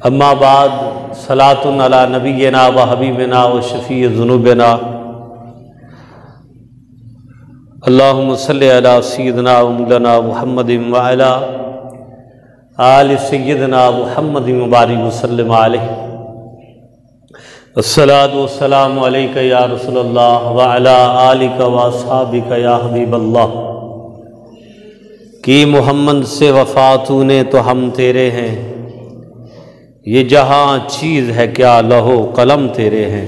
اما بعد صلاۃ علی نبینا و حبیبنا و شفیع ذنوبنا اللہم صلی علی سیدنا و مولانا محمد وعلی آل سیدنا محمد مبارک وسلم علیہ الصلاۃ والسلام علیک یا رسول اللہ وعلی آلک و اصحابک یا حبیب اللہ کی محمد سے وفا تو نے تو ہم تیرے ہیں، یہ جہاں چیز ہے کیا لوح و قلم تیرے ہیں۔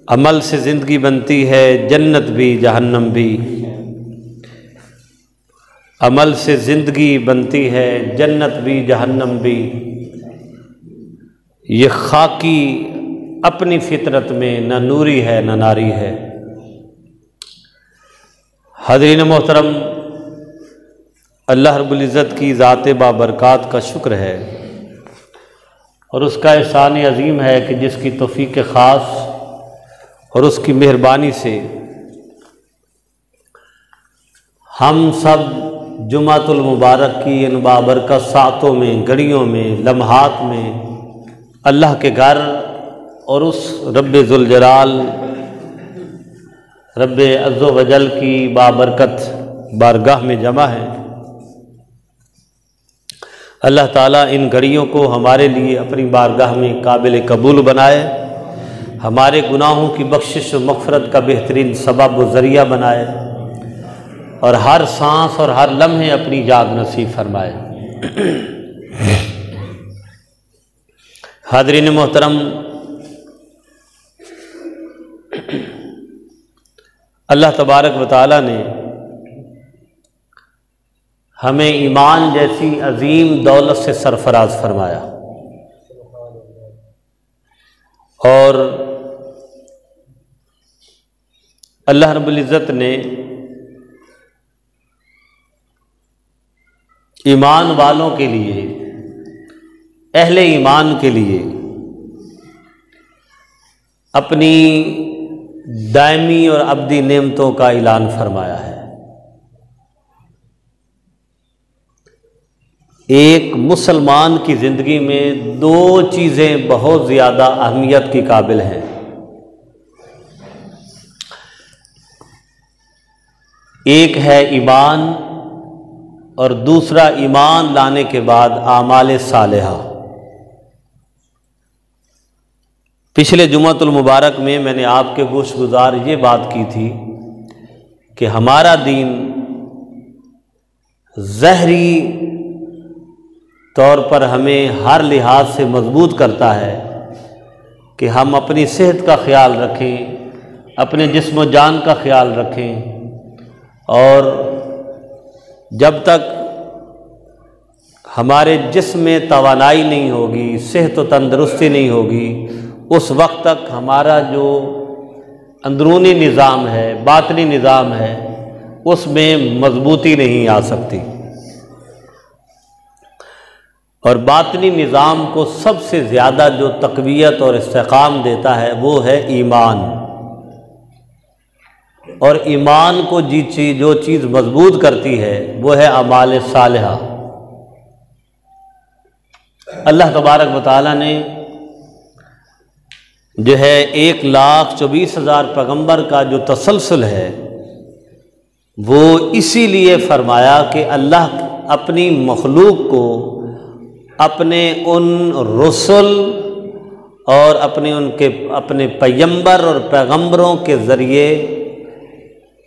عمل سے زندگی بنتی ہے جنت بھی جہنم بھی، عمل سے زندگی بنتی ہے جنت بھی جہنم بھی، یہ خاکی اپنی فطرت میں نہ نوری ہے نہ ناری ہے۔ حاضرین محترم، اللہ رب العزت کی ذات بابرکات کا شکر ہے اور اس کا احسان عظیم ہے کہ جس کی توفیق خاص اور اس کی مہربانی سے ہم سب جمعۃ المبارک کی ان بابرکت ساعتوں میں، گھڑیوں میں، لمحات میں اللہ کے گھر اور اس رب ذوالجلال رب عز و جل کی بابرکت بارگاہ میں جمع ہیں۔ اللہ تعالیٰ ان گھڑیوں کو ہمارے لیے اپنی بارگاہ میں قابل قبول بنائے، ہمارے گناہوں کی بخشش و مغفرت کا بہترین سبب و ذریعہ بنائے، اور ہر سانس اور ہر لمحے اپنی یاد نصیب فرمائے۔ حاضرین محترم، اللہ تبارک و تعالیٰ نے ہمیں ایمان جیسی عظیم دولت سے سرفراز فرمایا، اور اللہ رب العزت نے ایمان والوں کے لیے، اہل ایمان کے لیے اپنی دائمی اور ابدی نعمتوں کا اعلان فرمایا ہے۔ ایک مسلمان کی زندگی میں دو چیزیں بہت زیادہ اہمیت کی قابل ہیں، ایک ہے ایمان اور دوسرا ایمان لانے کے بعد اعمال صالحہ۔ پچھلے جمعۃ المبارک میں نے آپ کے گوش گزار یہ بات کی تھی کہ ہمارا دین ظاہری طور پر ہمیں ہر لحاظ سے مضبوط کرتا ہے کہ ہم اپنی صحت کا خیال رکھیں، اپنے جسم و جان کا خیال رکھیں، اور جب تک ہمارے جسم میں توانائی نہیں ہوگی، صحت و تندرستی نہیں ہوگی، اس وقت تک ہمارا جو اندرونی نظام ہے، باطنی نظام ہے، اس میں مضبوطی نہیں آ سکتی، اور باطنی نظام کو سب سے زیادہ جو تقویت اور استحکام دیتا ہے وہ ہے ایمان، اور ایمان کو جو چیز مضبوط کرتی ہے وہ ہے اعمال صالحہ۔ اللہ تبارک و تعالیٰ نے جو ہے 1,24,000 پیغمبر کا جو تسلسل ہے وہ اسی لیے فرمایا کہ اللہ اپنی مخلوق کو اپنے ان رسل اور اپنے پیغمبر اور پیغمبروں کے ذریعے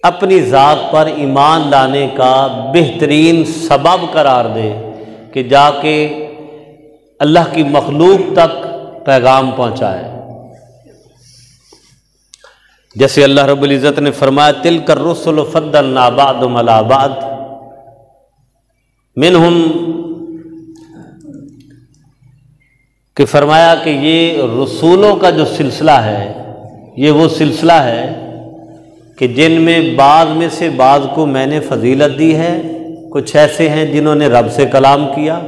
اپنی ذات پر ایمان لانے کا بہترین سبب قرار دے کہ جا کے اللہ کی مخلوق تک پیغام پہنچائے۔ جیسے اللہ رب العزت نے فرمایا تلک الرسل فضلنا بعضهم علی بعض منہم، کہ فرمایا کہ یہ رسولوں کا جو سلسلہ ہے یہ وہ سلسلہ ہے کہ جن میں بعض میں سے بعض کو میں نے فضیلت دی ہے، کچھ ایسے ہیں جنہوں نے رب سے کلام کیا،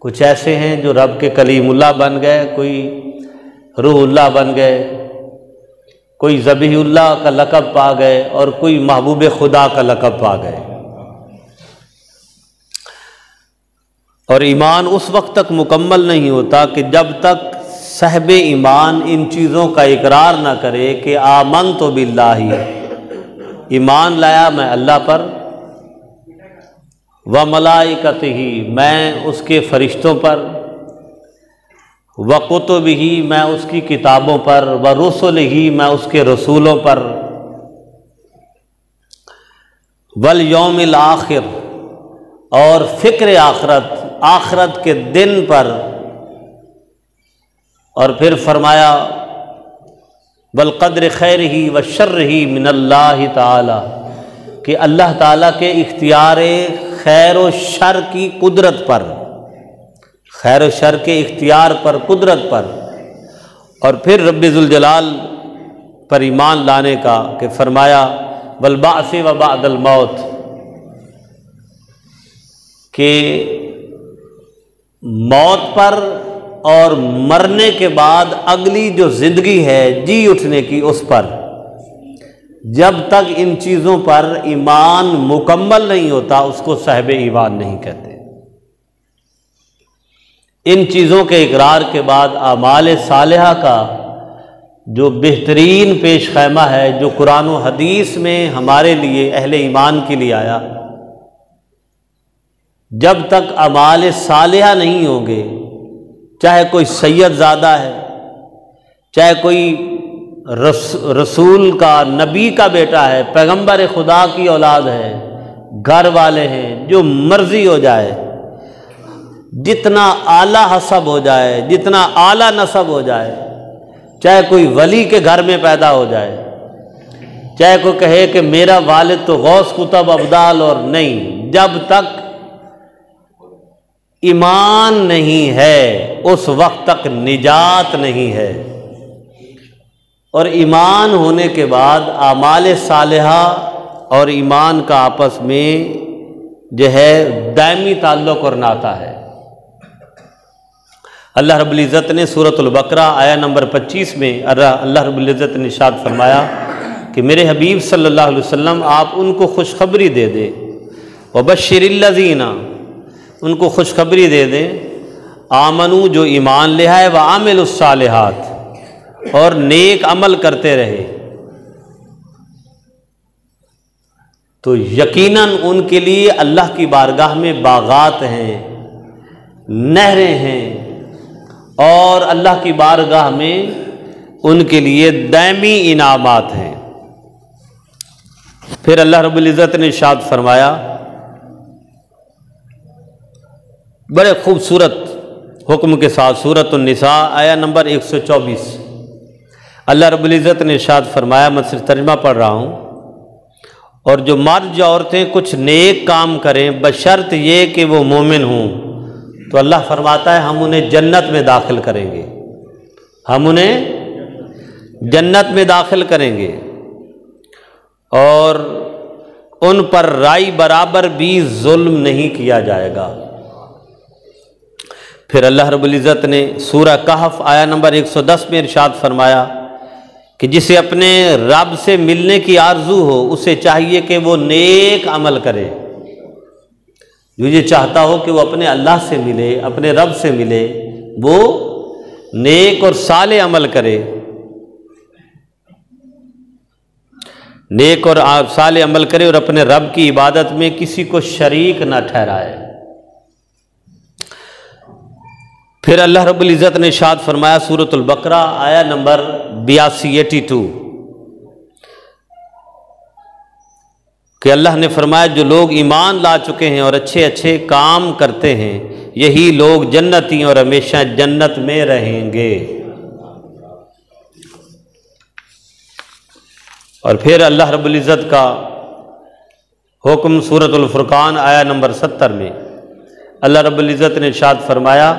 کچھ ایسے ہیں جو رب کے کلیم اللہ بن گئے، کوئی روح اللہ بن گئے، کوئی ذبیح اللہ کا لقب پا گئے، اور کوئی محبوب خدا کا لقب پا گئے۔ اور ایمان اس وقت تک مکمل نہیں ہوتا کہ جب تک صاحب ایمان ان چیزوں کا اقرار نہ کرے کہ آمنت باللہ، ایمان لایا میں اللہ پر، وملائکتہ، میں اس کے فرشتوں پر، وکتبہ، میں اس کی کتابوں پر، ورسلہ، میں اس کے رسولوں پر، والیوم الآخر، اور فکر آخرت، آخرت کے دن پر، اور پھر فرمایا بالقدر خیرہ وشرہ من اللہ تعالی، کہ اللہ تعالیٰ کے اختیار خیر و شر کی قدرت پر، خیر و شر کے اختیار پر، قدرت پر، اور پھر رب ذوالجلال پر ایمان لانے کا کہ فرمایا والبعث وبعد الموت، کہ موت پر اور مرنے کے بعد اگلی جو زندگی ہے جی اٹھنے کی، اس پر جب تک ان چیزوں پر ایمان مکمل نہیں ہوتا اس کو صاحب ایمان نہیں کہتے۔ ان چیزوں کے اقرار کے بعد اعمال صالحہ کا جو بہترین پیش خیمہ ہے، جو قرآن و حدیث میں ہمارے لیے اہل ایمان کے لیے آیا، جب تک اعمال صالحہ نہیں ہوں گے، چاہے کوئی سید زادہ ہے، چاہے کوئی رسول کا، نبی کا بیٹا ہے، پیغمبر خدا کی اولاد ہے، گھر والے ہیں، جو مرضی ہو جائے، جتنا اعلیٰ حسب ہو جائے، جتنا اعلیٰ نسب ہو جائے، چاہے کوئی ولی کے گھر میں پیدا ہو جائے، چاہے کوئی کہے کہ میرا والد تو غوث قطب ابدال، اور نہیں، جب تک ایمان نہیں ہے اس وقت تک نجات نہیں ہے۔ اور ایمان ہونے کے بعد اعمال صالحہ اور ایمان کا آپس میں جو ہے دائمی تعلق اور ناطہ ہے۔ اللہ رب العزت نے سورۃ البقرہ آیہ نمبر 25 میں اللہ رب العزت نے ارشاد فرمایا کہ میرے حبیب صلی اللہ علیہ وسلم آپ ان کو خوشخبری دے دیں، وبشر الذین، ان کو خوشخبری دے دیں، آمنو، جو ایمان لے آئے، وعاملوا الصالحات، اور نیک عمل کرتے رہے، تو یقیناً ان کے لیے اللہ کی بارگاہ میں باغات ہیں، نہریں ہیں، اور اللہ کی بارگاہ میں ان کے لیے دائمی انعامات ہیں۔ پھر اللہ رب العزت نے ارشاد فرمایا بڑے خوبصورت حکم کے ساتھ، سورۃ النساء آیہ نمبر 124، اللہ رب العزت نے ارشاد فرمایا، میں صرف ترجمہ پڑھ رہا ہوں، اور جو مرد یا عورتیں کچھ نیک کام کریں بشرط یہ کہ وہ مومن ہوں، تو اللہ فرماتا ہے ہم انہیں جنت میں داخل کریں گے، ہم انہیں جنت میں داخل کریں گے، اور ان پر رائی برابر بھی ظلم نہیں کیا جائے گا۔ پھر اللہ رب العزت نے سورہ کہف آیہ نمبر 110 میں ارشاد فرمایا کہ جسے اپنے رب سے ملنے کی آرزو ہو اسے چاہیے کہ وہ نیک عمل کرے، جو یہ چاہتا ہو کہ وہ اپنے اللہ سے ملے، اپنے رب سے ملے، وہ نیک اور صالح عمل کرے، نیک اور صالح عمل کرے، اور اپنے رب کی عبادت میں کسی کو شریک نہ ٹھہرائے۔ پھر اللہ رب العزت نے ارشاد فرمایا سورۃ البقرہ آیہ نمبر 82 کہ اللہ نے فرمایا جو لوگ ایمان لا چکے ہیں اور اچھے اچھے کام کرتے ہیں یہی لوگ جنتی اور ہمیشہ جنت میں رہیں گے۔ اور پھر اللہ رب العزت کا حکم سورۃ الفرقان آیہ نمبر 70 میں اللہ رب العزت نے ارشاد فرمایا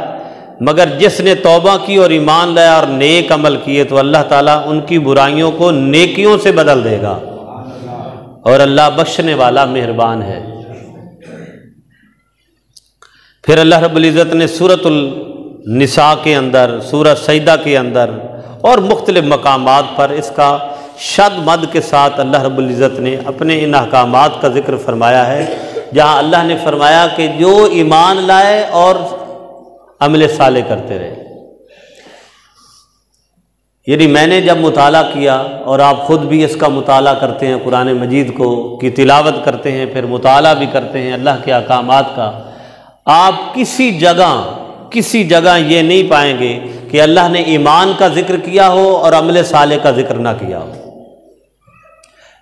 مگر جس نے توبہ کی اور ایمان لایا اور نیک عمل کیے تو اللہ تعالیٰ ان کی برائیوں کو نیکیوں سے بدل دے گا، اور اللہ بخشنے والا مہربان ہے۔ پھر اللہ رب العزت نے سورۃ النساء کے اندر، سورہ سجدہ کے اندر اور مختلف مقامات پر اس کا شد مد کے ساتھ اللہ رب العزت نے اپنے ان احکامات کا ذکر فرمایا ہے جہاں اللہ نے فرمایا کہ جو ایمان لائے اور عمل صالح کرتے رہے۔ یعنی میں نے جب مطالعہ کیا، اور آپ خود بھی اس کا مطالعہ کرتے ہیں، قرآن مجید کی تلاوت کرتے ہیں، پھر مطالعہ بھی کرتے ہیں اللہ کے احکامات کا، آپ کسی جگہ یہ نہیں پائیں گے کہ اللہ نے ایمان کا ذکر کیا ہو اور عمل صالح کا ذکر نہ کیا ہو۔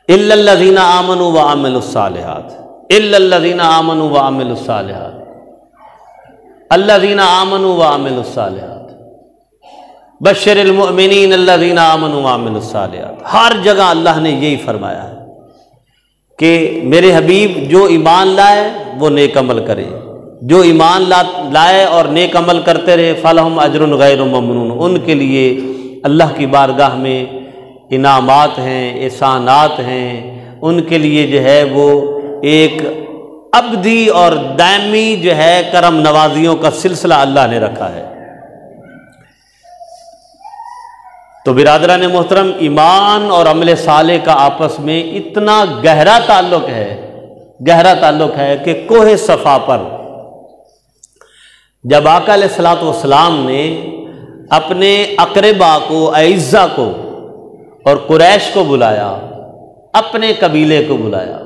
الا الذین آمنوا وعملوا الصالحات، الا الذین آمنوا وعملوا الصالحات، الذین آمنوا وعملوا الصالحات، بشر المؤمنین الذین آمنوا وعملوا الصالحات۔ ہر جگہ اللہ نے یہی فرمایا ہے کہ میرے حبیب جو ایمان لائے وہ نیک عمل کرے، جو ایمان لائے اور نیک عمل کرتے رہے، فلہم اجر غیر ممنون، ان کے لیے اللہ کی بارگاہ میں انعامات ہیں، احسانات ہیں، ان کے لیے جو ہے وہ ایک ابدی اور دائمی جو ہے کرم نوازیوں کا سلسلہ اللہ نے رکھا ہے۔ تو برادران محترم، ایمان اور عمل صالح کا آپس میں اتنا گہرا تعلق ہے کہ کوہ صفا پر جب آقا علیہ الصلوۃ والسلام نے اپنے اقربا کو، اعزا کو اور قریش کو بلایا، اپنے قبیلے کو بلایا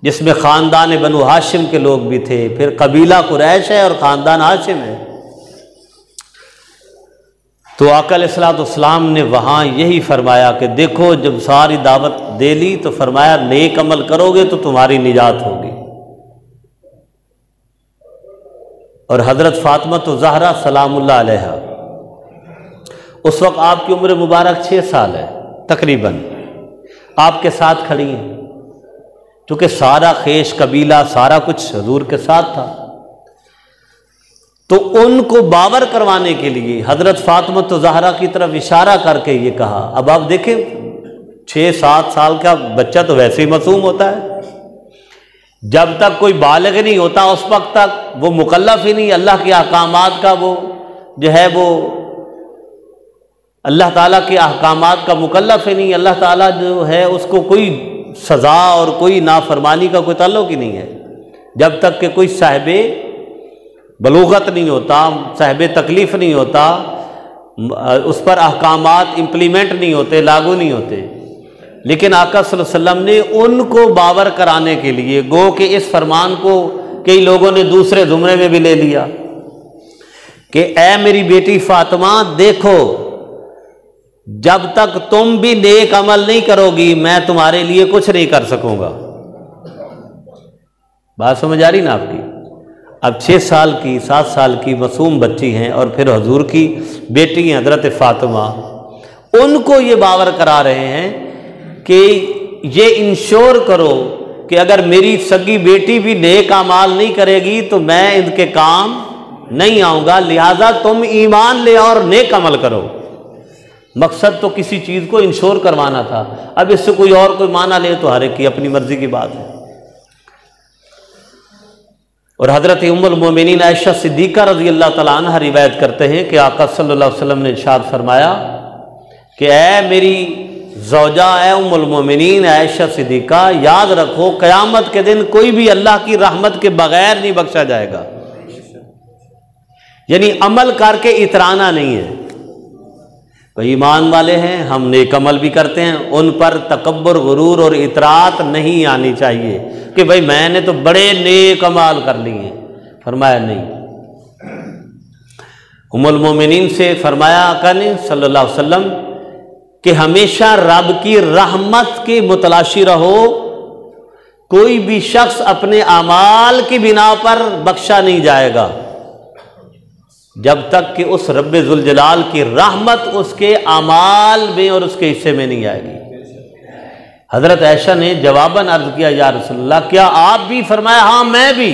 جس میں خاندان بنو ہاشم کے لوگ بھی تھے، پھر قبیلہ قریش ہے اور خاندان ہاشم ہے، تو آقا علیہ الصلوۃ والسلام نے وہاں یہی فرمایا کہ دیکھو جب ساری دعوت دے لی تو فرمایا نیک عمل کرو گے تو تمہاری نجات ہوگی۔ اور حضرت فاطمہ الزہرا سلام اللہ علیہا، اس وقت آپ کی عمر مبارک 6 سال ہے تقریباً، آپ کے ساتھ کھڑی ہیں، چونکہ سارا خیش قبیلہ سارا کچھ حضور کے ساتھ تھا، تو ان کو باور کروانے کے لیے حضرت فاطمہ الزہرا کی طرف اشارہ کر کے یہ کہا۔ اب آپ دیکھیں 6-7 سال کا بچہ تو ویسے ہی معصوم ہوتا ہے، جب تک کوئی بالغ نہیں ہوتا اس وقت تک وہ مکلف ہی نہیں، اللہ کے احکامات کا وہ جو ہے وہ اللہ تعالیٰ کے احکامات کا مکلف ہی نہیں، اللہ تعالیٰ جو ہے اس کو کوئی سزا اور کوئی نافرمانی کا کوئی تعلق ہی نہیں ہے، جب تک کہ کوئی صاحب بلوغت نہیں ہوتا، صاحب تکلیف نہیں ہوتا، اس پر احکامات امپلیمنٹ نہیں ہوتے، لاگو نہیں ہوتے۔ لیکن آقا صلی اللہ علیہ وسلم نے ان کو باور کرانے کے لیے گو کہ اس فرمان کو کئی لوگوں نے دوسرے زمرے میں بھی لے لیا کہ اے میری بیٹی فاطمہ دیکھو، جب تک تم بھی نیک عمل نہیں کرو گی میں تمہارے لیے کچھ نہیں کر سکوں گا۔ بات سمجھ آ رہی نا آپ کی؟ اب 6 سال کی 7 سال کی معصوم بچی ہیں اور پھر حضور کی بیٹی ہیں حضرت فاطمہ، ان کو یہ باور کرا رہے ہیں کہ یہ انشور کرو کہ اگر میری سگی بیٹی بھی نیک اعمال نہیں کرے گی تو میں ان کے کام نہیں آؤں گا، لہذا تم ایمان لے اور نیک عمل کرو۔ مقصد تو کسی چیز کو انشور کروانا تھا، اب اس سے کوئی اور کوئی معنی لے تو ہر ایک کی اپنی مرضی کی بات ہے۔ اور حضرت ام المومنین عائشہ صدیقہ رضی اللہ تعالیٰ عنہ روایت کرتے ہیں کہ آقا صلی اللہ علیہ وسلم نے ارشاد فرمایا کہ اے میری زوجہ، اے ام المومنین عائشہ صدیقہ، یاد رکھو قیامت کے دن کوئی بھی اللہ کی رحمت کے بغیر نہیں بخشا جائے گا، یعنی عمل کر کے اترانا نہیں ہے۔ بھئی ایمان والے ہیں، ہم نیک عمل بھی کرتے ہیں، ان پر تکبر، غرور اور اطراعت نہیں آنی چاہیے کہ بھئی میں نے تو بڑے نیک عمال کر لیے ہیں، فرمایا نہیں۔ ام المومنین سے فرمایا آقا نے صلی اللہ علیہ وسلم کہ ہمیشہ رب کی رحمت کی متلاشی رہو، کوئی بھی شخص اپنے اعمال کی بنا پر بخشا نہیں جائے گا جب تک کہ اس رب ذوالجلال کی رحمت اس کے اعمال میں اور اس کے حصے میں نہیں آئے گی۔ حضرت عائشہ نے جواباً عرض کیا یا رسول اللہ کیا آپ بھی؟ فرمایا ہاں میں بھی۔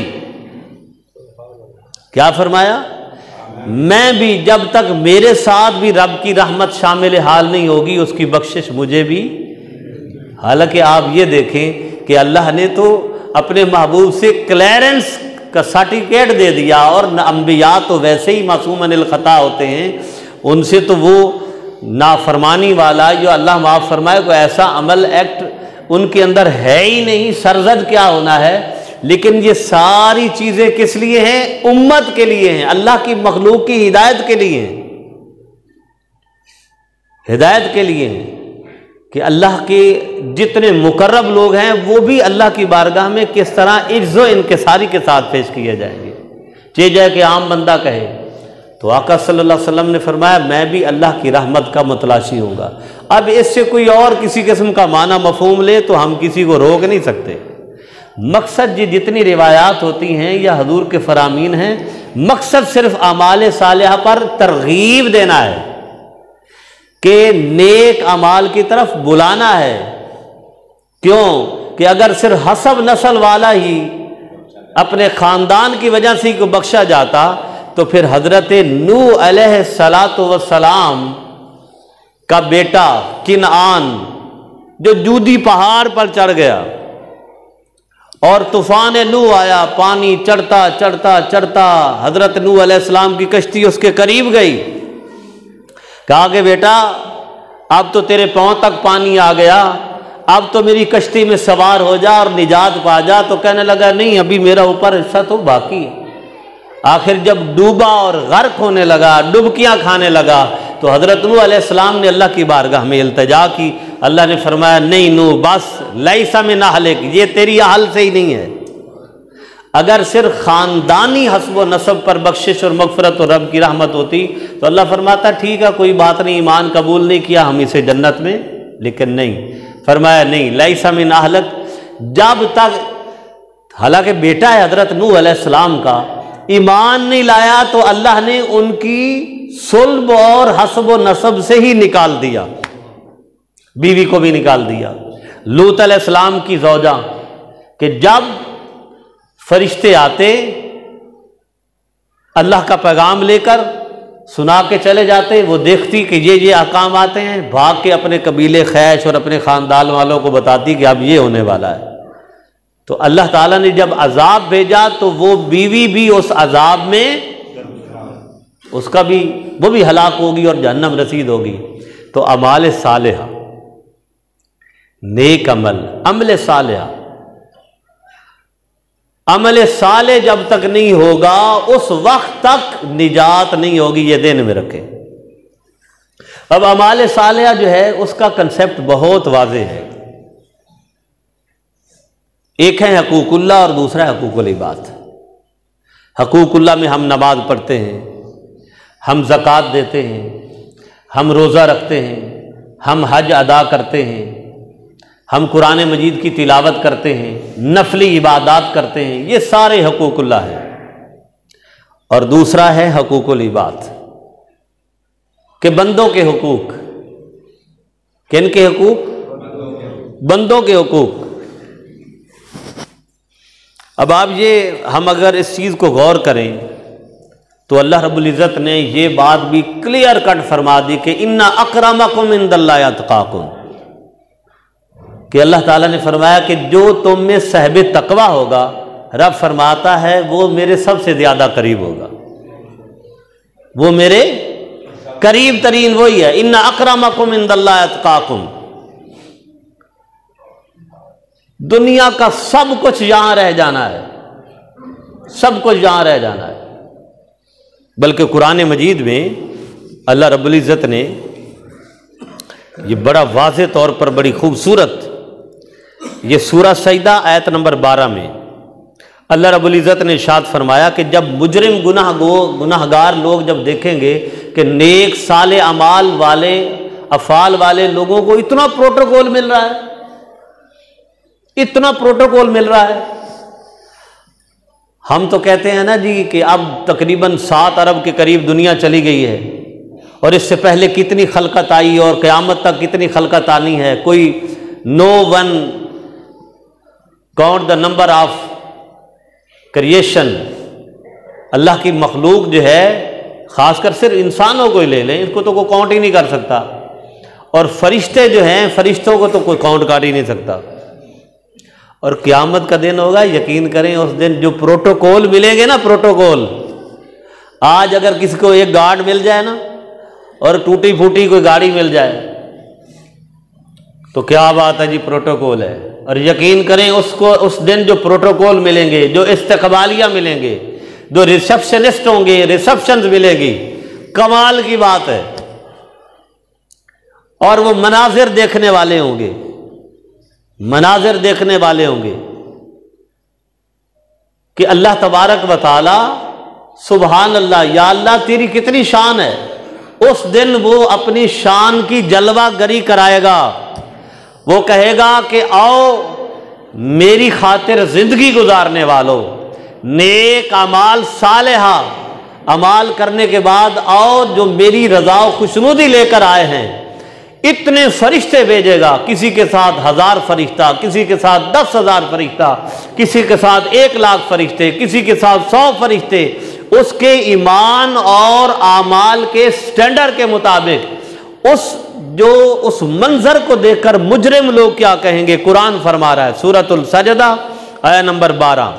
کیا فرمایا؟ میں بھی، جب تک میرے ساتھ بھی رب کی رحمت شامل حال نہیں ہوگی اس کی بخشش مجھے بھی۔ حالانکہ آپ یہ دیکھیں کہ اللہ نے تو اپنے محبوب سے کلیئرنس کا سرٹیفکیٹ دے دیا، اور انبیاء تو ویسے ہی معصوم عن الخطا ہوتے ہیں، ان سے تو وہ نافرمانی والا جو اللہ معاف فرمائے کوئی ایسا عمل ایکٹ ان کے اندر ہے ہی نہیں، سرزد کیا ہونا ہے لیکن یہ ساری چیزیں کس لیے ہیں؟ امت کے لیے ہیں، اللہ کی مخلوق کی ہدایت کے لیے ہیں، ہدایت کے لیے ہیں کہ اللہ کے جتنے مقرب لوگ ہیں وہ بھی اللہ کی بارگاہ میں کس طرح عجز و انکساری کے ساتھ پیش کیے جائیں گے۔ چاہے جائے کہ عام بندہ کہے تو آقا صلی اللہ علیہ وسلم نے فرمایا میں بھی اللہ کی رحمت کا متلاشی ہوں گا۔ اب اس سے کوئی اور کسی قسم کا معنی مفہوم لے تو ہم کسی کو روک نہیں سکتے۔ مقصد یہ جتنی روایات ہوتی ہیں یا حضور کے فرامین ہیں، مقصد صرف اعمال صالحہ پر ترغیب دینا ہے کہ نیک اعمال کی طرف بلانا ہے۔ کیوں کہ اگر صرف حسب نسل والا ہی اپنے خاندان کی وجہ سے کو بخشا جاتا تو پھر حضرت نوح علیہ السلام کا بیٹا کنعان جو جودی پہاڑ پر چڑھ گیا اور طوفان نوح آیا، پانی چڑھتا چڑھتا چڑھتا حضرت نوح علیہ السلام کی کشتی اس کے قریب گئی، کہا کہ بیٹا اب تو تیرے پاؤں تک پانی آ گیا، اب تو میری کشتی میں سوار ہو جا اور نجات پا جا۔ تو کہنے لگا نہیں، ابھی میرا اوپر حصہ تو باقی ہے۔ آخر جب ڈوبا اور غرق ہونے لگا، ڈبکیاں کھانے لگا، تو حضرت نوح علیہ السلام نے اللہ کی بارگاہ میں التجا کی۔ اللہ نے فرمایا نہیں نوح، بس لیسا من اہلک، یہ تیری اہل سے ہی نہیں ہے۔ اگر صرف خاندانی حسب و نسب پر بخشش اور مغفرت اور رب کی رحمت ہوتی تو اللہ فرماتا ٹھیک ہے کوئی بات نہیں، ایمان قبول نہیں کیا ہم اسے جنت میں، لیکن نہیں، فرمایا نہیں لیسا من اہلک۔ جب تک حالانکہ بیٹا ہے حضرت نوح علیہ السلام کا، ایمان نہیں لایا تو اللہ نے ان کی صلب اور حسب و نسب سے ہی نکال دیا، بیوی کو بھی نکال دیا۔ لوط علیہ السلام کی زوجہ کہ جب فرشتے آتے اللہ کا پیغام لے کر سنا کے چلے جاتے، وہ دیکھتی کہ یہ احکام آتے ہیں، بھاگ کے اپنے قبیلے خیش اور اپنے خاندان والوں کو بتاتی کہ اب یہ ہونے والا ہے۔ تو اللہ تعالیٰ نے جب عذاب بھیجا تو وہ بیوی بھی اس عذاب میں اس کا بھی وہ بھی ہلاک ہوگی اور جہنم رسید ہوگی۔ تو اعمال صالحہ، نیک عمل، عمل صالحہ، عمل صالح جب تک نہیں ہوگا اس وقت تک نجات نہیں ہوگی، یہ ذہن میں رکھیں۔ اب اعمال صالحہ جو ہے اس کا کنسیپٹ بہت واضح ہے، ایک ہے حقوق اللہ اور دوسرا ہے حقوق العباد۔ حقوق اللہ میں ہم نماز پڑھتے ہیں، ہم زکوٰۃ دیتے ہیں، ہم روزہ رکھتے ہیں، ہم حج ادا کرتے ہیں، ہم قرآن مجید کی تلاوت کرتے ہیں، نفلی عبادات کرتے ہیں، یہ سارے حقوق اللہ ہیں۔ اور دوسرا ہے حقوق العباد کہ بندوں کے حقوق۔ کن کے حقوق؟ بندوں کے حقوق۔ اب آپ ہم اگر اس چیز کو غور کریں تو اللہ رب العزت نے یہ بات بھی کلیئر کٹ فرما دی کہ ان اکرمکم عند اللہ اتقاکم، کہ اللہ تعالیٰ نے فرمایا کہ جو تم میں صاحب تقویٰ ہوگا، رب فرماتا ہے وہ میرے سب سے زیادہ قریب ہوگا، وہ میرے قریب ترین وہی ہے۔ ان اکرمکم عند اللہ اتقاکم۔ دنیا کا سب کچھ یہاں رہ جانا ہے، سب کچھ یہاں رہ جانا ہے، بلکہ قرآن مجید میں اللہ رب العزت نے یہ بڑا واضح طور پر بڑی خوبصورت، یہ سورہ سجدہ آیت نمبر 12 میں اللہ رب العزت نے ارشاد فرمایا کہ جب مجرم گناہگار لوگ جب دیکھیں گے کہ نیک صالح اعمال والے افعال والے لوگوں کو اتنا پروٹوکول مل رہا ہے، اتنا پروٹوکول مل رہا ہے۔ ہم تو کہتے ہیں نا جی کہ اب تقریباً 7 ارب کے قریب دنیا چلی گئی ہے، اور اس سے پہلے کتنی خلقت آئی اور قیامت تک کتنی خلقت آنی ہے، کوئی no one count the number of creation. اللہ کی مخلوق جو ہے، خاص کر صرف انسانوں کو ہی لے لیں، ان کو تو کوئی کاؤنٹ ہی نہیں کر سکتا، اور فرشتے جو ہیں فرشتوں کو تو کوئی کاؤنٹ کر ہی نہیں سکتا۔ اور قیامت کا دن ہوگا، یقین کریں اس دن جو پروٹوکول ملیں گے نا، پروٹوکول، آج اگر کسی کو ایک گارڈ مل جائے نا اور ٹوٹی پھوٹی کوئی گاڑی مل جائے تو کیا بات ہے جی، پروٹوکول ہے۔ اور یقین کریں اس دن جو پروٹوکول ملیں گے، جو استقبالیہ ملیں گے، جو ریسپشنسٹ ہوں گے، ریسپشنز ملے گی، کمال کی بات ہے۔ اور وہ مناظر دیکھنے والے ہوں گے، مناظر دیکھنے والے ہوں گے کہ اللہ تبارک و تعالی، سبحان اللہ، یا اللہ تیری کتنی شان ہے۔ اس دن وہ اپنی شان کی جلوہ گری کرائے گا، وہ کہے گا کہ آؤ میری خاطر زندگی گزارنے والو، نیک اعمال صالحہ اعمال کرنے کے بعد آؤ جو میری رضا و خوشنودی لے کر آئے ہیں۔ اتنے فرشتے بھیجے گا، کسی کے ساتھ 1000 فرشتہ، کسی کے ساتھ 10,000 فرشتہ، کسی کے ساتھ 1,00,000 فرشتے، کسی کے ساتھ 100 فرشتے، اس کے ایمان اور اعمال کے سٹینڈرڈ کے مطابق۔ اس منظر کو دیکھ کر مجرم لوگ کیا کہیں گے؟ قرآن فرما رہا ہے، سورۃ السجدہ آیہ نمبر 12۔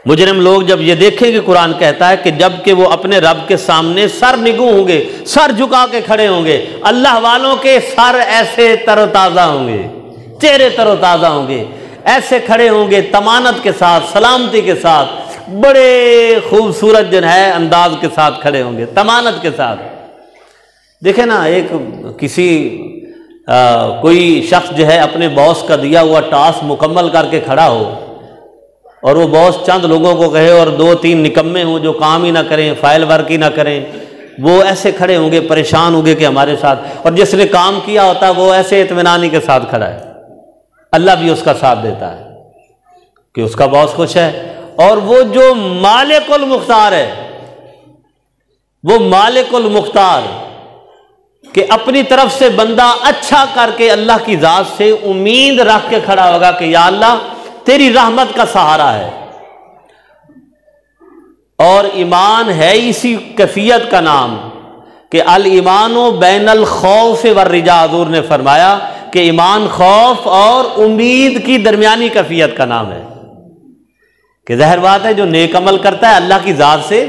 مجرم لوگ جب یہ دیکھیں گے، قرآن کہتا ہے کہ جب کہ وہ اپنے رب کے سامنے سر نگو ہوں گے، سر جھکا کے کھڑے ہوں گے، اللہ والوں کے سر ایسے تر و تازہ ہوں گے، چہرے تر و تازہ ہوں گے، ایسے کھڑے ہوں گے تمانت کے ساتھ، سلامتی کے ساتھ، بڑے خوبصورت جو ہے انداز کے ساتھ کھڑے ہوں گے، تمانت کے ساتھ۔ دیکھیں نا، کوئی شخص جو ہے اپنے باس کا دیا ہوا ٹاسک مکمل کر کے کھڑا ہو، اور وہ باس چند لوگوں کو کہے اور 2-3 نکمے ہوں جو کام ہی نہ کریں، فائل ورک ہی نہ کریں، وہ ایسے کھڑے ہوں گے، پریشان ہوں گے کہ ہمارے ساتھ، اور جس نے کام کیا ہوتا وہ ایسے اطمینانی کے ساتھ کھڑا ہے۔ اللہ بھی اس کا ساتھ دیتا ہے کہ اس کا باس خوش ہے۔ اور وہ جو مالک المختار ہے، وہ مالک المختار کہ اپنی طرف سے بندہ اچھا کر کے اللہ کی ذات سے امید رکھ کے کھڑا ہوگا کہ یا اللہ تیری رحمت کا سہارا ہے۔ اور ایمان ہے اسی کیفیت کا نام کہ الایمان بین الخوف والرجاء، حضور نے فرمایا کہ ایمان خوف اور امید کی درمیانی کیفیت کا نام ہے۔ کہ ظاہر بات ہے جو نیک عمل کرتا ہے اللہ کی ذات سے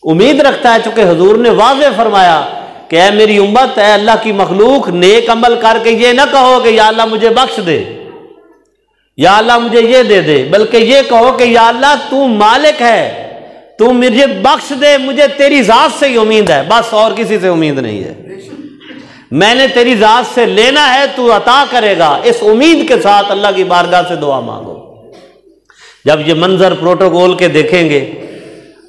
امید رکھتا ہے، چونکہ حضور نے واضح فرمایا کہ اے میری امت، اے اللہ کی مخلوق، نیک عمل کر کے یہ نہ کہو کہ یا اللہ مجھے بخش دے، یا اللہ مجھے یہ دے دے، بلکہ یہ کہو کہ یا اللہ تو مالک ہے، تو مجھے بخش دے، مجھے تیری ذات سے ہی امید ہے، بس اور کسی سے امید نہیں ہے، میں نے تیری ذات سے لینا ہے، تو عطا کرے گا۔ اس امید کے ساتھ اللہ کی بارگاہ سے دعا مانگو۔ جب یہ منظر پروٹوکول کے دیکھیں گے،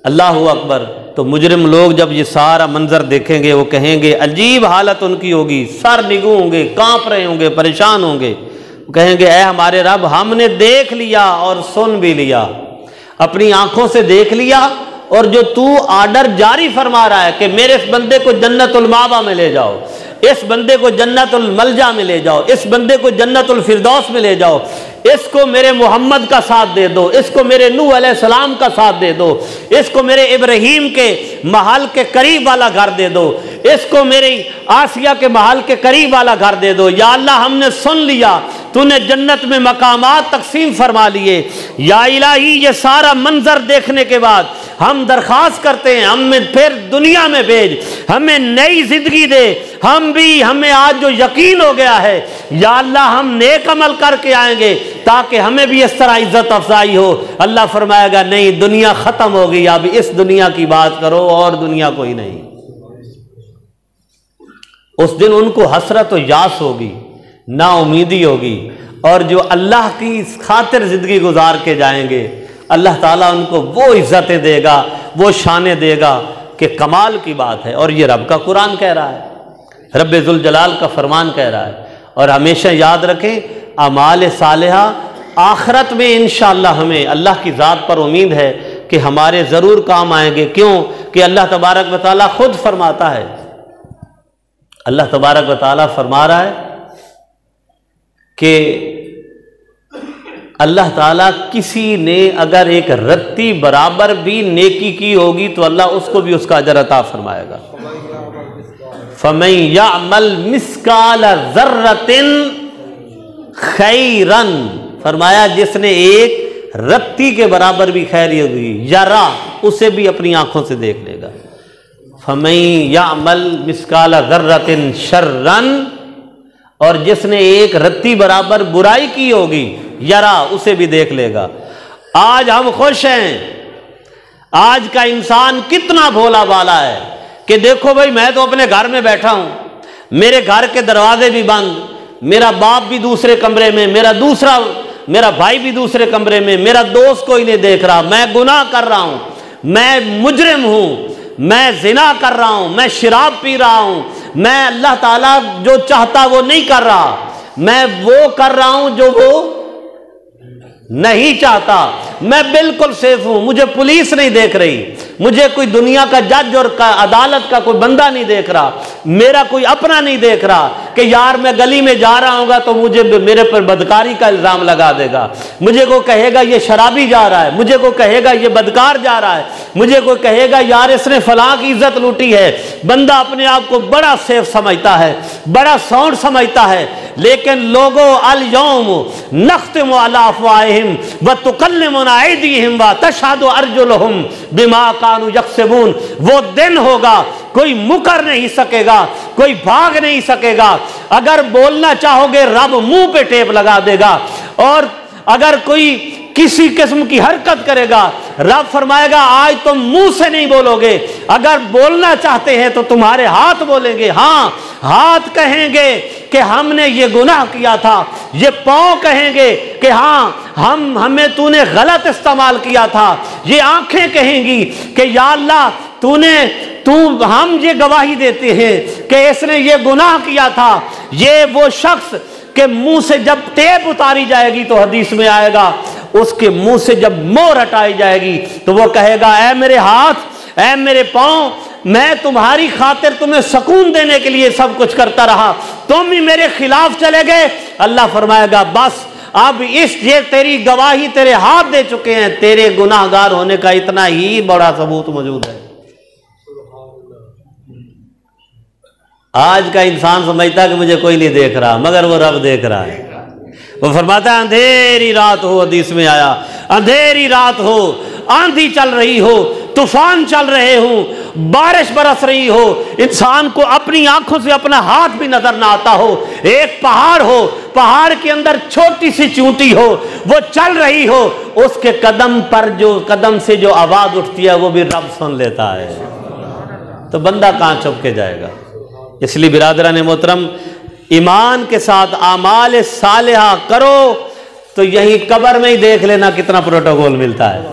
اللہ اکبر، تو مجرم لوگ جب یہ سارا منظر دیکھیں گے وہ کہیں گے، عجیب حالت ان کی ہوگی، سر نگو ہوں گے، کانپ رہے ہوں گے، پریشان ہوں گے، کہیں گے اے ہمارے رب، ہم نے دیکھ لیا اور سن بھی لیا، اپنی آنکھوں سے دیکھ لیا، اور جو تو آرڈر جاری فرما رہا ہے کہ میرے اس بندے کو جنت المأویٰ میں لے جاؤ، اس بندے کو جنت الملجا میں لے جاؤ، اس بندے کو جنت الفردوس میں لے جاؤ، اس کو میرے محمد کا ساتھ دے دو، اس کو میرے نوح علیہ السلام کا ساتھ دے دو، اس کو میرے ابراہیم کے محل کے قریب والا گھر دے دو، اس کو میری آسیہ کے محل کے قریب والا گھر دے دو۔ یا اللہ ہم نے سن لیا، تو نے جنت میں مقامات تقسیم فرما لیے، یا الہی یہ سارا منظر دیکھنے کے بعد ہم درخواست کرتے ہیں ہمیں پھر دنیا میں بھیج، ہمیں نئی زندگی دے، ہمیں آج جو یقین ہو گیا ہے یا اللہ ہم نیک عمل کر کے آئیں گے تاکہ ہمیں بھی اس طرح عزت افزائی ہو۔ اللہ فرمائے گا نہیں، دنیا ختم ہو گئی، اب اس دنیا کی بات کرو اور دنیا کوئی نہیں۔ اس دن ان کو حسرت و یاس ہوگی، نا امیدی ہوگی، اور جو اللہ کی خاطر زندگی گزار کے جائیں گے اللہ تعالیٰ ان کو وہ عزتیں دے گا، وہ شانیں دے گا کہ کمال کی بات ہے۔ اور یہ رب کا قرآن کہہ رہا ہے، رب ذوالجلال کا فرمان کہہ رہا ہے۔ اور ہمیشہ یاد رکھیں اعمال صالحہ آخرت میں انشاءاللہ ہمیں اللہ کی ذات پر امید ہے کہ ہمارے ضرور کام آئیں گے۔ کیوں کہ اللہ تبارک و تعالیٰ خود فرماتا ہے، اللہ تبارک و تعالیٰ فرما رہا ہے کہ اللہ تعالیٰ کسی نے اگر ایک رتی برابر بھی نیکی کی ہوگی تو اللہ اس کو بھی اس کا اجر عطا فرمائے گا۔ فَمَن يَعْمَلْ مِثْقَالَ ذَرَّةٍ خَيْرًا، فرمایا جس نے ایک رتی کے برابر بھی خیری ہوگی، یرا، اسے بھی اپنی آنکھوں سے دیکھ لے گا۔ فَمَن يَعْمَلْ مِثْقَالَ ذَرَّةٍ شَرًّا، اور جس نے ایک رتی برابر برائی کی ہوگی یرا اسے بھی دیکھ لے گا۔ آج ہم خوش ہیں، آج کا انسان کتنا بھولا بالا ہے کہ دیکھو بھائی میں تو اپنے گھر میں بیٹھا ہوں، میرے گھر کے دروازے بھی بند، میرا باپ بھی دوسرے کمرے میں، میرا بھائی بھی دوسرے کمرے میں، میرا دوست کوئی نہیں دیکھ رہا، میں گناہ کر رہا ہوں، میں مجرم ہوں، میں زنا کر رہا ہوں، میں شراب پی رہا ہوں، میں اللہ تعالیٰ جو چاہتا وہ نہیں کر رہا، میں وہ کر رہا ہوں جو وہ نہیں چاہتا، میں بالکل سیف ہوں، مجھے پولیس نہیں دیکھ رہی، مجھے کوئی دنیا کا جج اور عدالت کا کوئی بندہ نہیں دیکھ رہا، میرا کوئی اپنا نہیں دیکھ رہا کہ یار میں گلی میں جا رہا ہوں گا تو مجھے میرے پر بدکاری کا الزام لگا دے گا، مجھے کوئی کہے گا یہ شرابی جا رہا ہے، مجھے کوئی کہے گا یہ بدکار جا رہا ہے، مجھے کوئی کہے گا یار اس نے فلاں کی عزت لوٹی ہے۔ بندہ اپنے آپ کو بڑا سیف سمجھتا ہے، بڑا ساؤنڈ سمجھتا ہے، لیکن لوگوں الیوم نختم علی افواہہم وتکلمنا ایدیہم وتشہد ارجلہم بما کانوا یکسبون، وہ دن ہوگا کوئی مکر نہیں سکے گا، کوئی بھاگ نہیں سکے گا، اگر بولنا چاہو گے رب منہ پہ ٹیپ لگا دے گا، اور اگر کوئی کسی قسم کی حرکت کرے گا رب فرمائے گا آج تم منہ سے نہیں بولو گے، اگر بولنا چاہتے ہیں تو تمہارے ہاتھ بولیں گے، ہاں ہاتھ کہیں گے کہ ہم نے یہ گناہ کیا تھا، یہ پاؤں کہیں گے کہ ہاں ہمیں تو نے غلط استعمال کیا تھا، یہ آنکھیں کہیں گی کہ یا اللہ ہم یہ گواہی دیتے ہیں کہ اس نے یہ گناہ کیا تھا۔ یہ وہ شخص کہ منہ سے جب ٹیپ اتاری جائے گی تو حدیث میں آئے گا اس کے منہ سے جب مہر ہٹائی جائے گی تو وہ کہے گا اے میرے ہاتھ، اے میرے پاؤں، میں تمہاری خاطر تمہیں سکون دینے کے لیے سب کچھ کرتا رہا، تم ہی میرے خلاف چلے گئے۔ اللہ فرمائے گا بس اب یہ تیری گواہی تیرے ہاتھ دے چکے ہیں، تیرے گناہ گار ہونے کا اتنا ہی بڑا ثبوت موجود ہے۔ آج کا انسان سمجھتا کہ مجھے کوئی نہیں دیکھ رہا، مگر وہ رب دیکھ رہا ہے۔ وہ فرماتا ہے اندھیری رات ہو، حدیث میں آیا اندھیری رات ہو، آندھی چل رہی ہو، طوفان چل رہے ہوں، بارش برس رہی ہو، انسان کو اپنی آنکھوں سے اپنا ہاتھ بھی نظر نہ آتا ہو، ایک پہاڑ ہو، پہاڑ کے اندر چھوٹی سی چونٹی ہو، وہ چل رہی ہو، اس کے قدم سے جو آواز اٹھتی ہے وہ بھی رب سن لیتا ہے، تو بندہ کہاں چھپ کے جائے گا؟ اس لیے برادران محترم ایمان کے ساتھ اعمال صالحہ کرو تو یہی قبر میں ہی دیکھ لینا کتنا پروٹوکول ملتا ہے،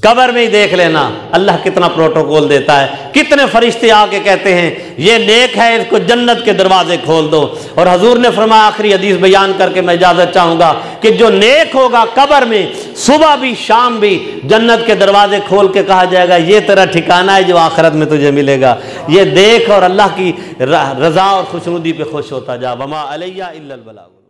قبر میں ہی دیکھ لینا اللہ کتنا پروٹوکول دیتا ہے، کتنے فرشتے آ کے کہتے ہیں یہ نیک ہے اس کو جنت کے دروازے کھول دو، اور حضور نے فرمایا آخری حدیث بیان کر کے میں اجازت چاہوں گا کہ جو نیک ہوگا قبر میں صبح بھی شام بھی جنت کے دروازے کھول کے کہا جائے گا یہ تیرا ٹھکانہ ہے جو آخرت میں تجھے ملے گا، یہ دیکھ اور اللہ کی رضا اور خوشنودی پہ خوش ہوتا جا، وما علیہ الا البلاغ۔